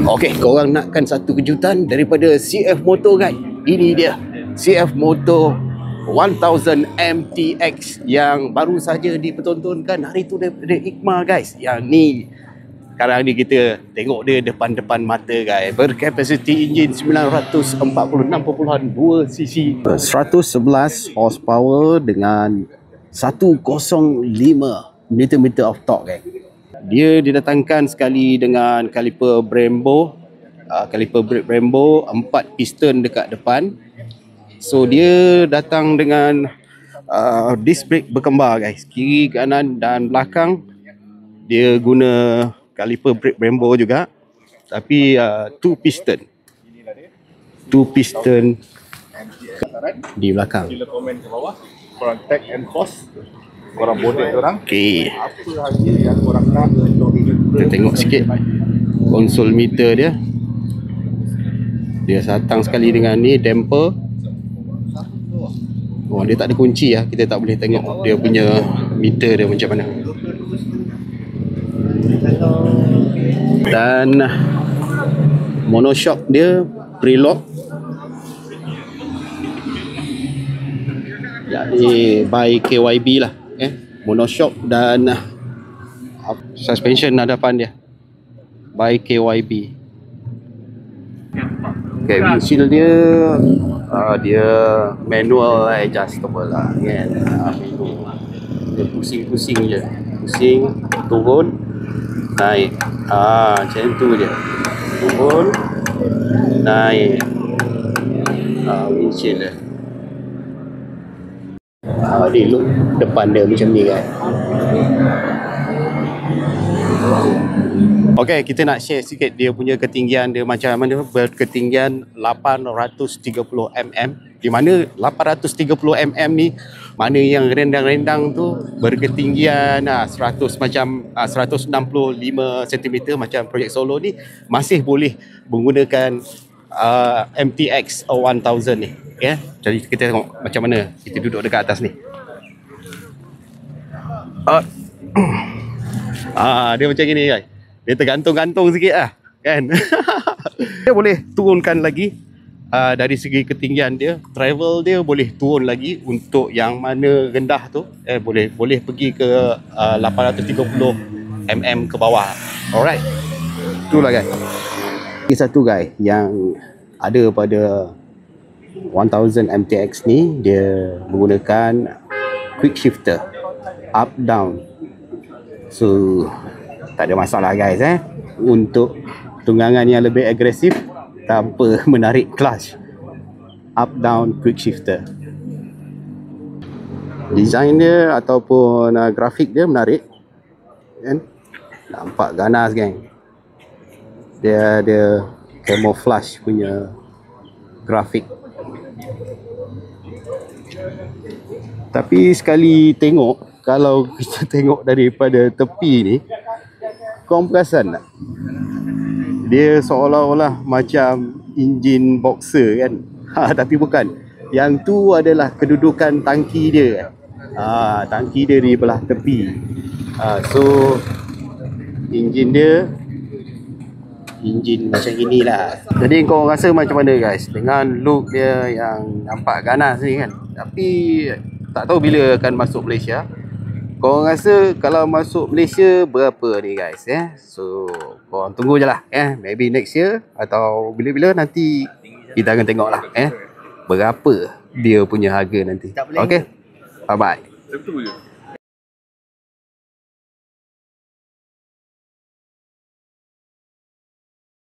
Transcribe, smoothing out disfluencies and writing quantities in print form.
Okey, korang nakkan satu kejutan daripada CF Moto guys. Ini dia CF Moto 1000 MTX yang baru saja dipertontonkan hari tu daripada ICMA guys. Yang ni sekarang ni kita tengok dia depan-depan mata guys. Berkapasiti enjin 946.2 cc, 111 horsepower dengan 105 Nm of torque guys. Dia didatangkan sekali dengan kaliper Brembo, kaliper brake Brembo, 4 piston dekat depan. So dia datang dengan disc brake berkembar guys, kiri, kanan dan belakang. Dia guna kaliper brake Brembo juga, tapi 2 piston di belakang. Sila komen ke bawah, korang tag and post, korang bodek orang. Okey, Apa harga yang korang nak untuk kita tengok sikit konsol meter dia. Dia datang sekali dengan ni damper. Oh, dia tak ada kunci lah, kita tak boleh tengok dia punya meter dia macam mana. Dan monoshock dia prelock, jadi by KYB lah, monoshock. Dan suspension hadapan dia by KYB. Okay, windshield dia dia manual adjustable lah kan. Manual. Dia pusing-pusing je, pusing, turun, naik. Macam tu je, turun, naik. Windshield dia. Ni look depan dia macam ni kan. Okey, kita nak share sikit dia punya ketinggian dia macam mana. Berketinggian 830 mm. Di mana 830 mm ni, mana yang rendang-rendang tu berketinggian 100 macam 165 cm macam projek Solo ni, masih boleh menggunakan MTX 1000 ni. Okay? Jadi kita tengok macam mana. Kita duduk dekat atas ni. Dia macam gini guys. Dia tergantung-gantung sikit lah kan. Dia boleh turunkan lagi dari segi ketinggian dia. Travel dia boleh turun lagi untuk yang mana rendah tu, boleh pergi ke 830 mm ke bawah. Alright, itulah guys. Ini satu guys yang ada pada 1000 MTX ni, dia menggunakan quick shifter up down. So tak ada masalah guys untuk tunggangan yang lebih agresif tanpa menarik clutch. Up down quick shifter. Design dia ataupun grafik dia menarik kan? Nampak ganas geng. Dia ada camouflage punya grafik. Tapi sekali tengok, kalau kita tengok daripada tepi ni, korang perasan tak? Dia seolah-olah macam enjin boxer kan. Tapi bukan. Yang tu adalah kedudukan tangki dia. Tangki dia di belah tepi. So enjin dia macam inilah. Jadi kau rasa macam mana guys dengan look dia yang nampak ganas ni kan? Tapi tak tahu bila akan masuk Malaysia. Korang rasa kalau masuk Malaysia berapa ni guys So korang tunggu je lah maybe next year atau bila-bila nanti kita akan tengok lah berapa dia punya harga nanti. Okay, bye bye.